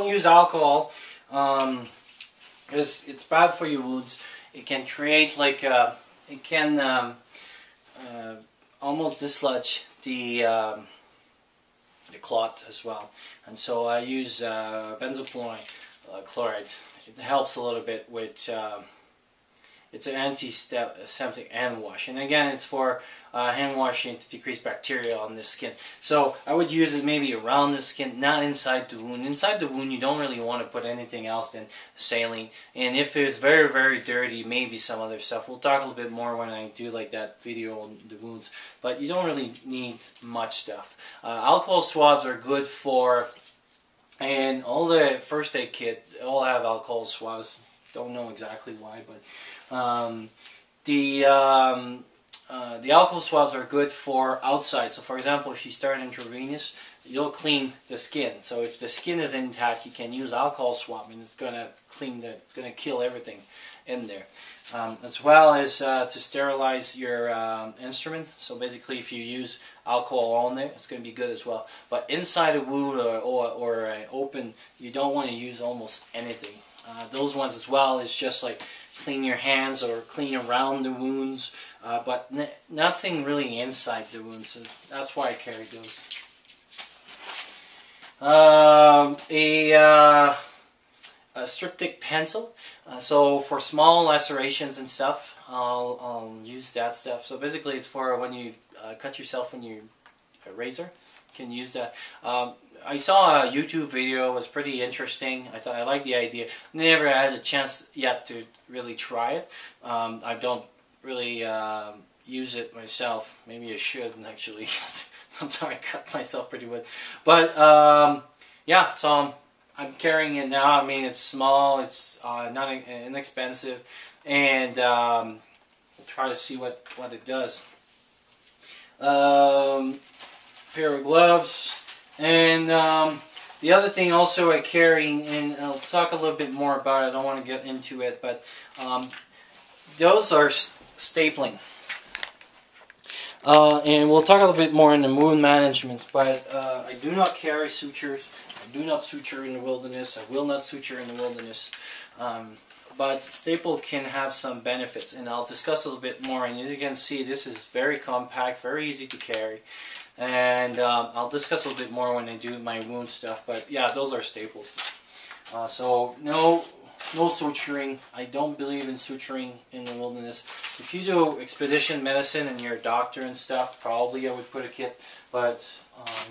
Use alcohol because it's bad for your wounds. It can create like it can almost dislodge the clot as well. And so I use benzoyl chloride. It helps a little bit with it's an antiseptic hand wash, and again it's for hand washing to decrease bacteria on the skin. So I would use it maybe around the skin, not inside the wound. Inside the wound you don't really want to put anything else than saline, and if it's very, very dirty, maybe some other stuff. We'll talk a little bit more when I do like that video on the wounds, but you don't really need much stuff. Alcohol swabs are good for, and all the first aid kit all have alcohol swabs. Don't know exactly why, but the alcohol swabs are good for outside. So for example, if you start intravenous, you'll clean the skin. So if the skin is intact, you can use alcohol swab, and it's gonna clean it's gonna kill everything in there. As well as to sterilize your instrument. So basically, if you use alcohol on there, it's going to be good as well. But inside a wound or open, you don't want to use almost anything. Those ones as well is just like clean your hands or clean around the wounds, but nothing really inside the wounds. So that's why I carry those. A styptic pencil. So for small lacerations and stuff, I'll use that stuff. So basically it's for when you cut yourself when you razor. You can use that. I saw a YouTube video. It was pretty interesting. I liked the idea. Never had a chance yet to really try it. I don't really use it myself. Maybe I should actually. Sometimes I cut myself pretty good. But yeah, so I'm carrying it now. I mean, it's small, it's not inexpensive, and we'll try to see what it does. Pair of gloves, and the other thing also I carry, and I'll talk a little bit more about it. I don't want to get into it, but those are stapling. And we'll talk a little bit more in the wound management, but I do not carry sutures. I do not suture in the wilderness. I will not suture in the wilderness. But staple can have some benefits, and I'll discuss a little bit more. And as you can see, this is very compact, very easy to carry. And I'll discuss a little bit more when I do my wound stuff. But yeah, those are staples. So no suturing. I don't believe in suturing in the wilderness. If you do expedition medicine and you're a doctor and stuff, probably I would put a kit, but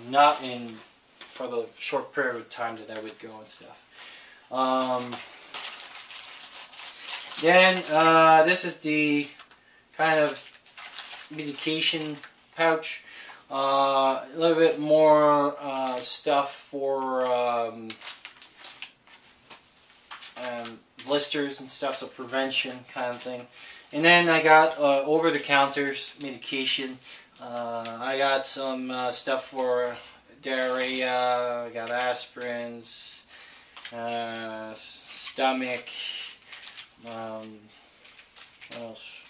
not in for the short period of time that I would go and stuff. Then this is the kind of medication pouch. A little bit more stuff for blisters and stuff, so prevention kind of thing. And then I got over-the-counters medication. I got some stuff for diarrhea. I got aspirins, stomach. What else?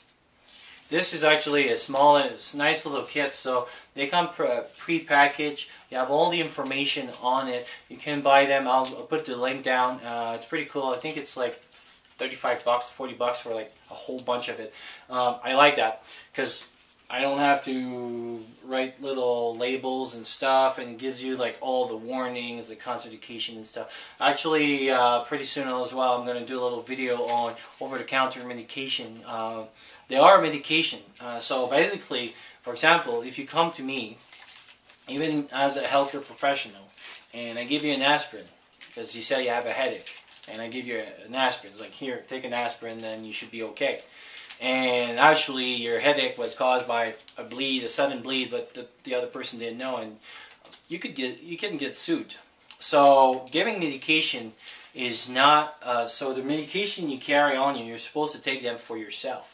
This is actually a small, nice little kit. So they come pre-packaged. You have all the information on it. You can buy them. I'll put the link down. It's pretty cool. I think it's like 35 bucks, 40 bucks for like a whole bunch of it. I like that because I don't have to write little labels and stuff, and it gives you like all the warnings, the contraindication and stuff. Actually, pretty soon as well, I'm going to do a little video on over-the-counter medication. They are medication. So basically, for example, if you come to me, even as a healthcare professional, and I give you an aspirin, because you say you have a headache, and I give you an aspirin, it's like, here, take an aspirin, then you should be okay. And actually your headache was caused by a bleed, a sudden bleed, but the other person didn't know, and you can get sued. So giving medication is not, so the medication you carry on you, you're supposed to take them for yourself.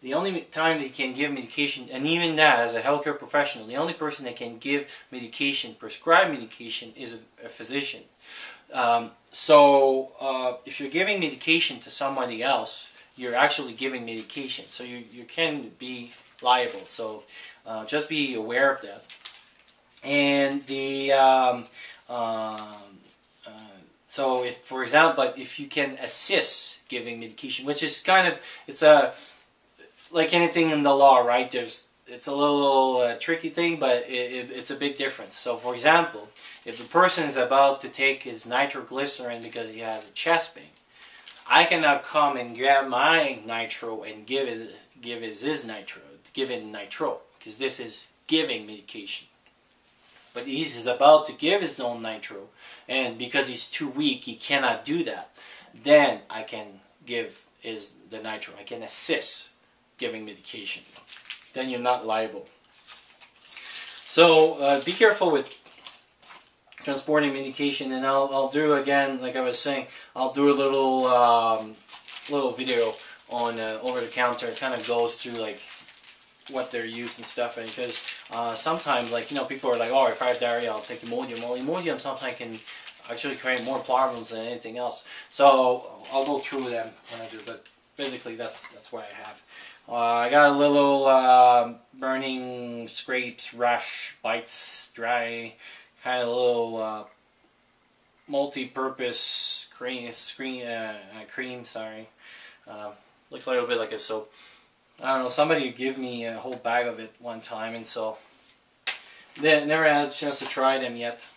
The only time that you can give medication, and even that as a healthcare professional, the only person that can give medication, prescribe medication, is a physician. If you're giving medication to somebody else, you're actually giving medication, so you can be liable. So just be aware of that. And so if, for example, if you can assist giving medication, which is kind of, it's a, like anything in the law, right? It's a little tricky thing, but it's a big difference. So, for example, if the person is about to take his nitroglycerin because he has a chest pain, I cannot come and grab my nitro and give him nitro, because this is giving medication. But he's about to give his own nitro, and because he's too weak, he cannot do that. Then I can give the nitro. I can assist giving medication. Then you're not liable. So be careful with transporting medication, and I'll do, again, like I was saying, I'll do a little video on over the counter. It kind of goes through like what they're used and stuff, and because sometimes, like, you know, people are like, oh, if I have diarrhea, I'll take Imodium. Well, Imodium sometimes can actually create more problems than anything else. So I'll go through them when I do, but basically that's what I have. I got a little burning, scrapes, rash, bites, dry, kind of little multi-purpose cream. Sorry, looks like a little bit like a soap. I don't know. Somebody gave me a whole bag of it one time, and so they never had a chance to try them yet.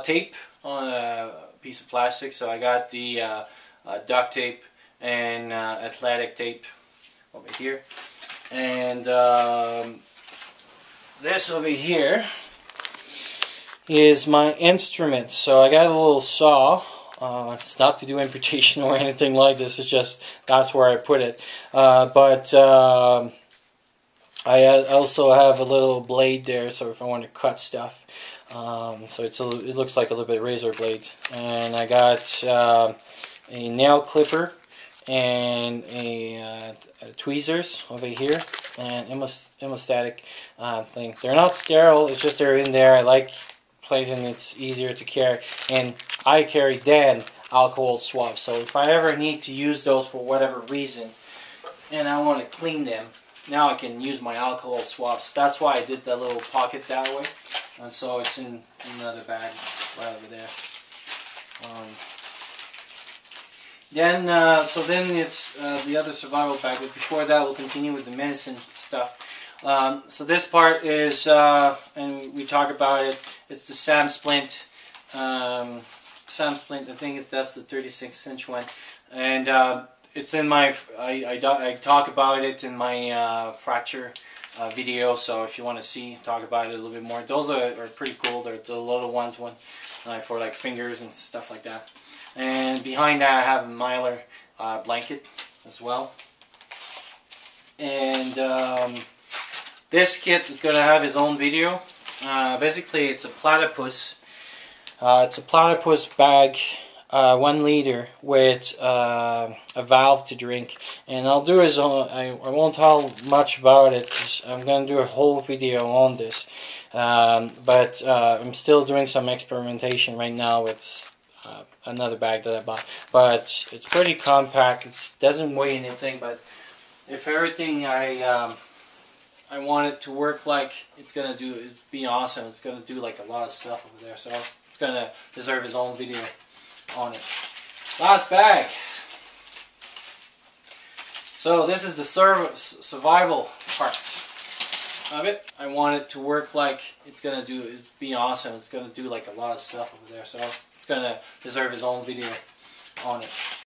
Tape on a piece of plastic. So I got the duct tape and athletic tape over here, and this over here is my instrument. So I got a little saw. It's not to do amputation or anything like this, it's just that's where I put it. But I also have a little blade there, so if I want to cut stuff. So it looks like a little bit of razor blade. And I got a nail clipper and a tweezers over here, and hemostatic thing. They're not sterile, it's just they're in there. I like plating, it's easier to carry, and I carry then alcohol swabs. So if I ever need to use those for whatever reason and I want to clean them, now I can use my alcohol swabs. That's why I did that little pocket that way, and so it's in another bag right over there. So then it's the other survival bag, but before that we'll continue with the medicine stuff. So this part is, and we talk about it, it's the Sam Splint. Sam Splint, I think that's the 36-inch one. And it's in my, I talk about it in my fracture video, so if you want to see, talk about it a little bit more. Those are pretty cool. They're the little ones, for like fingers and stuff like that. And behind that I have a Mylar blanket as well. And this kit is going to have his own video. Basically it's a platypus. It's a platypus bag, 1 liter with a valve to drink. And I'll do his own, I won't tell much about it, 'cause I'm going to do a whole video on this. But I'm still doing some experimentation right now with another bag that I bought. But it's pretty compact, it doesn't weigh anything, but if everything I want it to work like it's gonna do, it'd be awesome. It's gonna do like a lot of stuff over there, so it's gonna deserve his own video on it. Last bag. So this is the survival parts of it. I want it to work like it's gonna do, it'd be awesome. It's gonna do like a lot of stuff over there, so it's gonna deserve his own video on it.